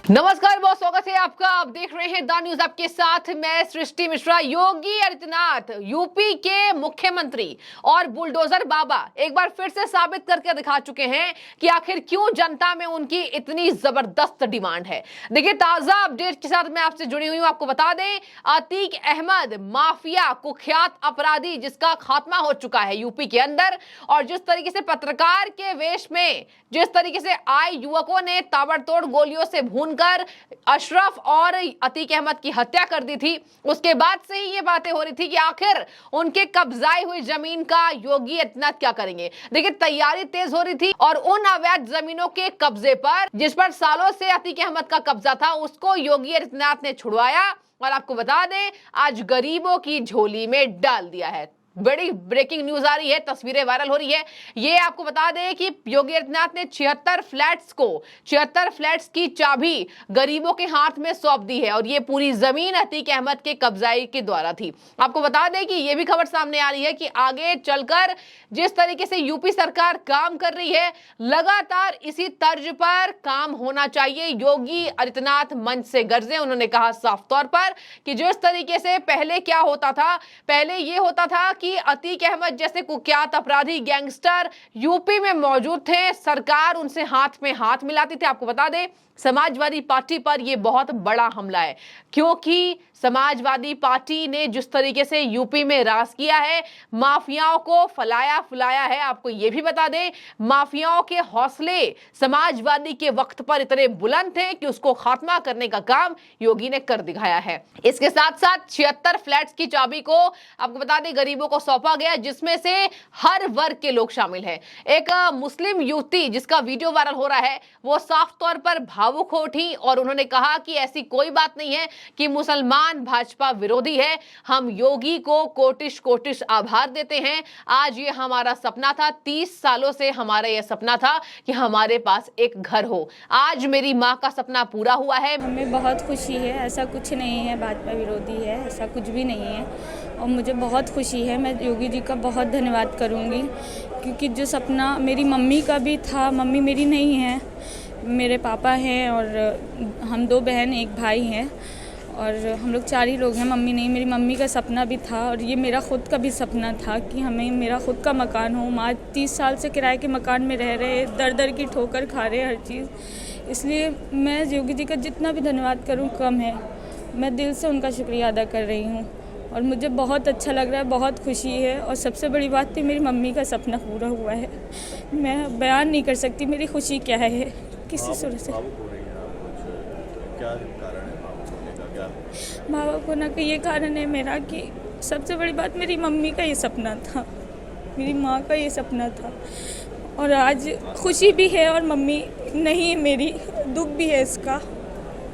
नमस्कार, बहुत स्वागत है आपका। आप देख रहे हैं द न्यूज, आपके साथ मैं सृष्टि मिश्रा। योगी आदित्यनाथ यूपी के मुख्यमंत्री और बुलडोजर बाबा एक बार फिर से साबित करके दिखा चुके हैं कि आखिर क्यों जनता में उनकी इतनी जबरदस्त डिमांड है। देखिए, ताजा अपडेट के साथ मैं आपसे जुड़ी हुई हूं। आपको बता दें, अतीक अहमद माफिया, कुख्यात अपराधी जिसका खात्मा हो चुका है यूपी के अंदर, और जिस तरीके से पत्रकार के वेश में जिस तरीके से आए युवकों ने ताबड़तोड़ गोलियों से भूनकर अशरफ और अतीक अहमद की हत्या कर दी थी, उसके बाद से ही ये बातें हो रही थी कि आखिर उनके कब्जाई हुई जमीन का योगी आदित्यनाथ क्या करेंगे। देखिए, तैयारी तेज हो रही थी और उन अवैध जमीनों के कब्जे पर, जिस पर सालों से अतीक अहमद का कब्जा था, उसको योगी आदित्यनाथ ने छुड़वाया और आपको बता दें, आज गरीबों की झोली में डाल दिया है। बड़ी ब्रेकिंग न्यूज आ रही है, तस्वीरें वायरल हो रही है। ये आपको बता दें कि योगी आदित्यनाथ ने 76 फ्लैट्स की चाबी गरीबों के हाथ में सौंप दी है और ये पूरी जमीन अतीक अहमद के कब्जाई के द्वारा थी। आपको बता दें कि ये भी खबर सामने आ रही है कि आगे चलकर जिस तरीके से यूपी सरकार काम कर रही है, लगातार इसी तर्ज पर काम होना चाहिए। योगी आदित्यनाथ मंच से गरजे, उन्होंने कहा साफ तौर पर कि जिस तरीके से पहले क्या होता था, पहले ये होता था कि अतीक अहमद जैसे कुख्यात अपराधी गैंगस्टर यूपी में मौजूद थे, सरकार उनसे हाथ में हाथ मिलाती थी। आपको बता दें, समाजवादी पार्टी पर यह बहुत बड़ा हमला है, क्योंकि समाजवादी पार्टी ने जिस तरीके से यूपी में राज किया है, माफियाओं को फलाया फुलाया है। आपको यह भी बता दें, माफियाओं के हौसले समाजवादी के वक्त पर इतने बुलंद थे कि उसको खात्मा करने का काम योगी ने कर दिखाया है। इसके साथ साथ 76 फ्लैट्स की चाबी को आपको बता दें गरीबों को सौंपा गया, जिसमें से हर वर्ग के लोग शामिल हैं। एक मुस्लिम युवती जिसका वीडियो वायरल हो रहा है, वो साफ तौर पर भावुक हो उठी और उन्होंने कहा कि ऐसी कोई बात नहीं है कि मुसलमान भाजपा विरोधी है, हम योगी को कोटिश कोटिश आभार देते हैं। आज ये हमारा सपना था, 30 सालों से हमारा यह सपना था कि हमारे पास एक घर हो। आज मेरी माँ का सपना पूरा हुआ है। हमें बहुत खुशी है, ऐसा कुछ नहीं है भाजपा विरोधी है, ऐसा कुछ भी नहीं है और मुझे बहुत खुशी है। मैं योगी जी का बहुत धन्यवाद करूँगी, क्योंकि जो सपना मेरी मम्मी का भी था, मम्मी मेरी नहीं है, मेरे पापा हैं और हम 2 बहन 1 भाई हैं और हम लोग 4 ही लोग हैं। मम्मी नहीं, मेरी मम्मी का सपना भी था और ये मेरा ख़ुद का भी सपना था कि हमें मेरा ख़ुद का मकान हो। माँ 30 साल से किराए के मकान में रह रहे, दर दर की ठोकर खा रहे हर चीज़। इसलिए मैं योगी जी का जितना भी धन्यवाद करूँ कम है। मैं दिल से उनका शुक्रिया अदा कर रही हूँ और मुझे बहुत अच्छा लग रहा है, बहुत खुशी है। और सबसे बड़ी बात थी, मेरी मम्मी का सपना पूरा हुआ है। मैं बयान नहीं कर सकती मेरी खुशी क्या है किसी सूरत से। भावुक होने का ये कारण है मेरा कि सबसे बड़ी बात, मेरी मम्मी का ये सपना था, मेरी माँ का ये सपना था और आज खुशी भी है और मम्मी नहीं मेरी, दुख भी है इसका।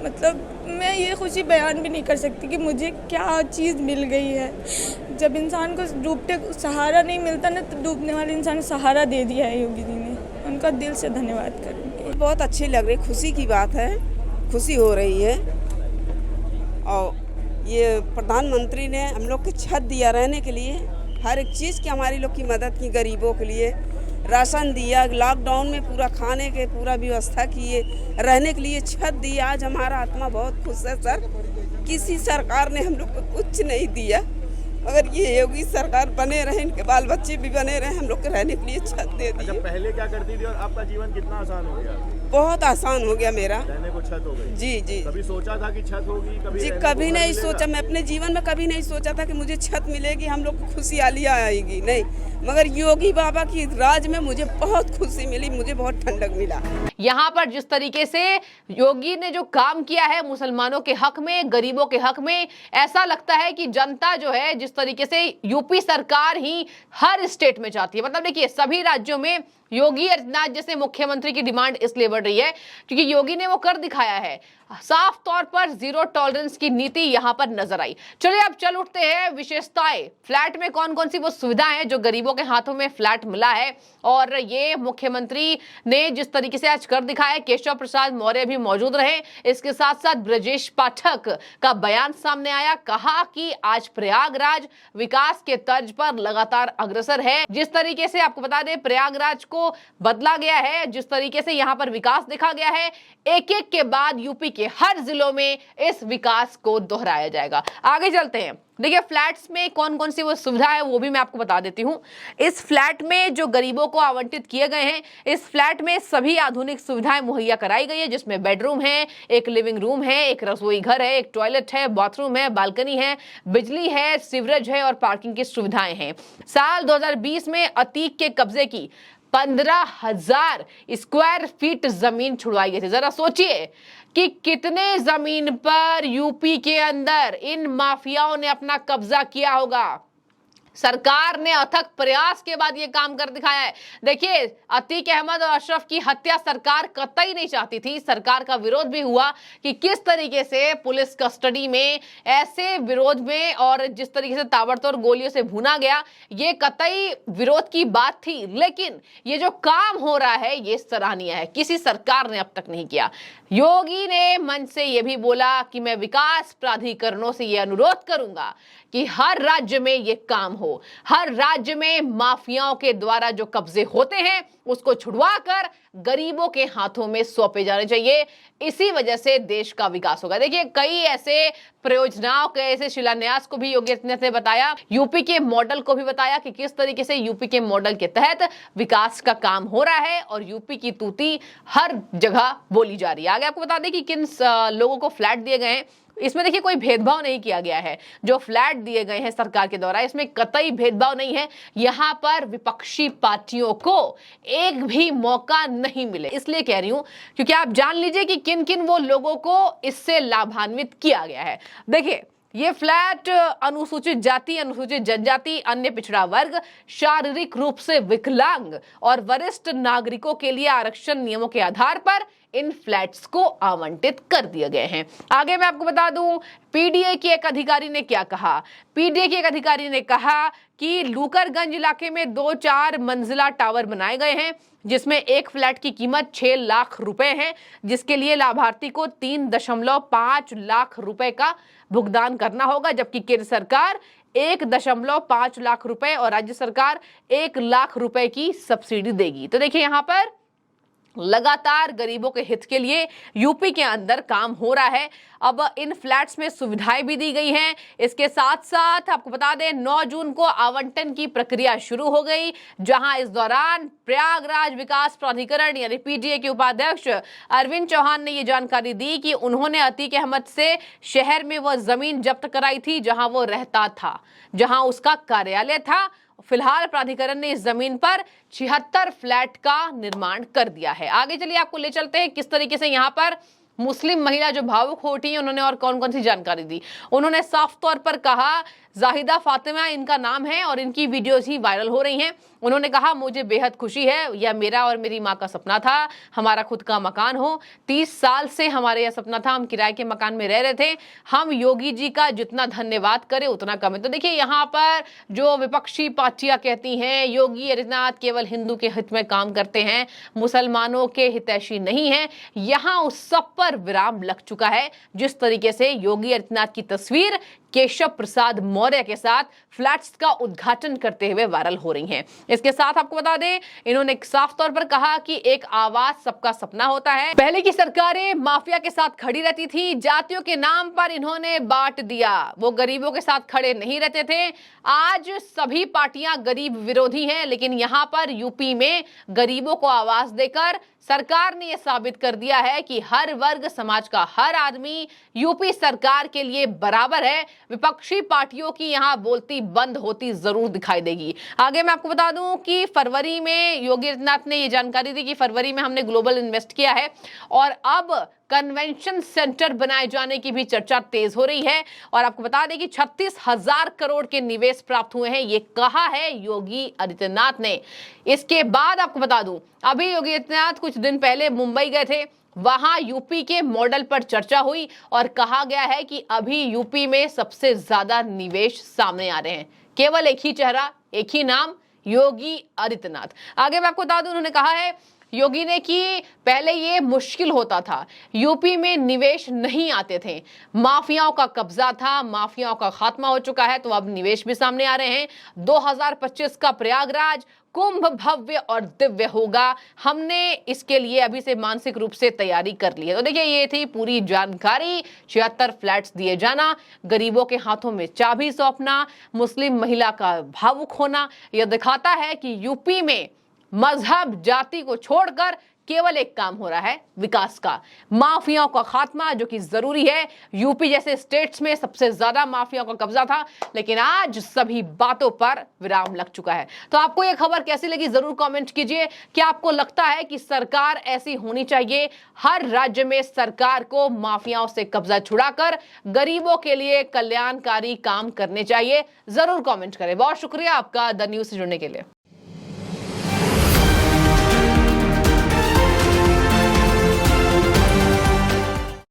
मतलब मैं ये खुशी बयान भी नहीं कर सकती कि मुझे क्या चीज़ मिल गई है। जब इंसान को डूबते सहारा नहीं मिलता ना, तो डूबने वाले इंसान को सहारा दे दिया है योगी जी ने। उनका दिल से धन्यवाद करूँगी। बहुत अच्छी लग रही, खुशी की बात है, खुशी हो रही है। और ये प्रधानमंत्री ने हम लोग को छत दिया रहने के लिए, हर एक चीज़ की हमारी लोग की मदद की, गरीबों के लिए राशन दिया, लॉकडाउन में पूरा खाने के पूरा व्यवस्था किए, रहने के लिए छत दिया। आज हमारा आत्मा बहुत खुश है सर। किसी सरकार ने हम लोग को कुछ नहीं दिया, अगर ये योगी सरकार बने रहे, इनके बाल बच्चे भी बने रहे, हम लोग को रहने के लिए छत दे दी। अच्छा, पहले क्या करती थी और आपका जीवन कितना आसान हो गया? बहुत आसान हो गया मेरा, रहने को छत हो गई। जी जी। कभी सोचा था कि छत होगी? जी कभी नहीं सोचा, मैं अपने जीवन में कभी नहीं सोचा था कि मुझे छत मिलेगी, हम लोग को खुशहालियाँ आएगी, नहीं। मगर योगी बाबा की राज में मुझे बहुत खुशी मिली, मुझे बहुत ठंडक मिला। यहाँ पर जिस तरीके से योगी ने जो काम किया है मुसलमानों के हक में, गरीबों के हक में, ऐसा लगता है कि जनता जो है, जिस तरीके से यूपी सरकार ही हर स्टेट में चाहती है। मतलब देखिए, सभी राज्यों में योगी आदित्यनाथ जैसे मुख्यमंत्री की डिमांड इसलिए बढ़ रही है क्योंकि योगी ने वो कर दिखाया है। साफ तौर पर जीरो टॉलरेंस की नीति यहां पर नजर आई। चलिए अब चल उठते हैं विशेषताएं, फ्लैट में कौन कौन सी वो सुविधाएं हैं जो गरीबों गरीबों के हाथों में फ्लैट मिला है। और ये मुख्यमंत्री ने जिस तरीके से आज कर दिखाया, केशव प्रसाद मौर्य भी मौजूद रहे, इसके साथ साथ ब्रजेश पाठक का बयान सामने आया, कहा कि आज प्रयागराज विकास के तर्ज पर लगातार अग्रसर है। जिस तरीके से आपको बता दें प्रयागराज को बदला गया है, जिस तरीके से यहाँ पर विकास देखा गया है, एक एक के बाद यूपी के हर जिलों में इस विकास को दोहराया जाएगा। आगे चलते हैं। देखिए फ्लैट्स में कौन कौन सी वो सुविधा है वो भी मैं आपको बता देती हूँ। इस फ्लैट में जो गरीबों को आवंटित किए गए हैं, इस फ्लैट में सभी आधुनिक सुविधाएं मुहैया कराई गई है, जिसमें बेडरूम है, एक लिविंग रूम है, एक रसोई घर है, एक टॉयलेट है, बाथरूम है, बालकनी है, बिजली है, सीवरेज है और पार्किंग की सुविधाएं हैं। साल 2020 में अतीक के कब्जे की 15,000 स्क्वायर फीट जमीन छुड़वाई गई थी। जरा सोचिए कि कितने जमीन पर यूपी के अंदर इन माफियाओं ने अपना कब्जा किया होगा। सरकार ने अथक प्रयास के बाद ये काम कर दिखाया है। देखिए अतीक अहमद और अशरफ की हत्या सरकार कतई नहीं चाहती थी। सरकार का विरोध भी हुआ कि किस तरीके से पुलिस कस्टडी में ऐसे विरोध में और जिस तरीके से ताबड़तोड़ गोलियों से भुना गया, ये कतई विरोध की बात थी। लेकिन ये जो काम हो रहा है ये सराहनीय है, किसी सरकार ने अब तक नहीं किया। योगी ने मंच से ये भी बोला कि मैं विकास प्राधिकरणों से ये अनुरोध करूंगा कि हर राज्य में ये काम हो, हर राज्य में माफियाओं के द्वारा जो कब्जे होते हैं उसको छुड़वाकर गरीबों के हाथों में सौंपे जाने चाहिए। इसी वजह से देश का विकास होगा। देखिए कई ऐसे परियोजनाओं के ऐसे शिलान्यास को भी योगी आदित्यनाथ ने बताया, यूपी के मॉडल को भी बताया कि किस तरीके से यूपी के मॉडल के तहत विकास का काम हो रहा है और यूपी की तूती हर जगह बोली जा रही है। आगे आपको बता दें कि किन लोगों को फ्लैट दिए गए हैं। इसमें देखिए कोई भेदभाव नहीं किया गया है। जो फ्लैट दिए गए हैं सरकार के द्वारा इसमें कतई भेदभाव नहीं है। यहाँ पर विपक्षी पार्टियों को एक भी मौका नहीं मिले। इसलिए कह रही हूं क्योंकि आप जान लीजिए कि किन किन वो लोगों को इससे लाभान्वित किया गया है। देखिए ये फ्लैट अनुसूचित जाति, अनुसूचित जनजाति, अन्य पिछड़ा वर्ग, शारीरिक रूप से विकलांग और वरिष्ठ नागरिकों के लिए आरक्षण नियमों के आधार पर इन फ्लैट्स को आवंटित कर दिए गए हैं। आगे मैं आपको बता दूं पीडीए के एक अधिकारी ने क्या कहा। पीडीए के एक अधिकारी ने कहा कि लूकरगंज इलाके में 2-4 मंजिला टावर बनाए गए हैं, जिसमें एक फ्लैट की कीमत 6 लाख रुपए है, जिसके लिए लाभार्थी को 3.5 लाख रुपए का भुगतान करना होगा, जबकि केंद्र सरकार 1.5 लाख रुपए और राज्य सरकार 1 लाख रुपए की सब्सिडी देगी। तो देखिए यहाँ पर लगातार गरीबों के हित के लिए यूपी के अंदर काम हो रहा है। अब इन फ्लैट्स में सुविधाएं भी दी गई हैं। इसके साथ साथ आपको बता दें 9 जून को आवंटन की प्रक्रिया शुरू हो गई, जहां इस दौरान प्रयागराज विकास प्राधिकरण यानी पीडीए के उपाध्यक्ष अरविंद चौहान ने ये जानकारी दी कि उन्होंने अतीक अहमद से शहर में वह जमीन जब्त कराई थी जहां वो रहता था, जहां उसका कार्यालय था। फिलहाल प्राधिकरण ने इस जमीन पर 76 फ्लैट का निर्माण कर दिया है। आगे चलिए आपको ले चलते हैं किस तरीके से यहाँ पर मुस्लिम महिला जो भावुक हो उठी है उन्होंने और कौन कौन सी जानकारी दी। उन्होंने साफ तौर पर कहा, जाहिदा फातिमा इनका नाम है और इनकी वीडियोज ही वायरल हो रही हैं। उन्होंने कहा मुझे बेहद खुशी है, यह मेरा और मेरी माँ का सपना था, हमारा खुद का मकान हो। 30 साल से हमारे यह सपना था, हम किराए के मकान में रह रहे थे। हम योगी जी का जितना धन्यवाद करें उतना कम है। तो देखिए यहाँ पर जो विपक्षी पार्टियां कहती हैं योगी आदित्यनाथ केवल हिंदू के हित में काम करते हैं, मुसलमानों के हितैषी नहीं है, यहाँ उस सब पर विराम लग चुका है। जिस तरीके से योगी आदित्यनाथ की तस्वीर केशव प्रसाद मौर्य के साथ फ्लैट्स का उद्घाटन करते हुए वायरल हो रही हैं। इसके साथ आपको बता दें इन्होंने साफ तौर पर कहा कि एक आवाज सबका सपना होता है। पहले की सरकारें माफिया के साथ खड़ी रहती थी, जातियों के नाम पर इन्होंने बांट दिया, वो गरीबों के साथ खड़े नहीं रहते थे। आज सभी पार्टियां गरीब विरोधी हैं, लेकिन यहाँ पर यूपी में गरीबों को आवाज देकर सरकार ने यह साबित कर दिया है कि हर वर्ग समाज का हर आदमी यूपी सरकार के लिए बराबर है। विपक्षी पार्टियों की यहां बोलती बंद होती जरूर दिखाई देगी। आगे मैं आपको बता दूं कि फरवरी में योगी आदित्यनाथ ने यह जानकारी दी कि फरवरी में हमने ग्लोबल इन्वेस्ट किया है और अब कन्वेंशन सेंटर बनाए जाने की भी चर्चा तेज हो रही है। और आपको बता दें कि 36,000 करोड़ के निवेश प्राप्त हुए हैं, ये कहा है योगी आदित्यनाथ ने। इसके बाद आपको बता दूं अभी योगी आदित्यनाथ कुछ दिन पहले मुंबई गए थे, वहां यूपी के मॉडल पर चर्चा हुई और कहा गया है कि अभी यूपी में सबसे ज्यादा निवेश सामने आ रहे हैं। केवल एक ही चेहरा, एक ही नाम, योगी आदित्यनाथ। आगे मैं आपको बता दूं, उन्होंने कहा है योगी ने कि पहले ये मुश्किल होता था, यूपी में निवेश नहीं आते थे, माफियाओं का कब्जा था, माफियाओं का खात्मा हो चुका है, तो अब निवेश भी सामने आ रहे हैं। 2025 का प्रयागराज कुंभ भव्य और दिव्य होगा, हमने इसके लिए अभी से मानसिक रूप से तैयारी कर ली है। तो देखिए, ये थी पूरी जानकारी। 76 फ्लैट्स दिए जाना, गरीबों के हाथों में चाबी सौंपना, मुस्लिम महिला का भावुक होना, यह दिखाता है कि यूपी में मजहब जाति को छोड़कर केवल एक काम हो रहा है, विकास का, माफियाओं का खात्मा, जो कि जरूरी है। यूपी जैसे स्टेट्स में सबसे ज्यादा माफियाओं का कब्जा था, लेकिन आज सभी बातों पर विराम लग चुका है। तो आपको यह खबर कैसी लगी जरूर कमेंट कीजिए। क्या आपको लगता है कि सरकार ऐसी होनी चाहिए, हर राज्य में सरकार को माफियाओं से कब्जा छुड़ाकर गरीबों के लिए कल्याणकारी काम करने चाहिए? जरूर कमेंट करें। बहुत शुक्रिया आपका द न्यूज़ से जुड़ने के लिए।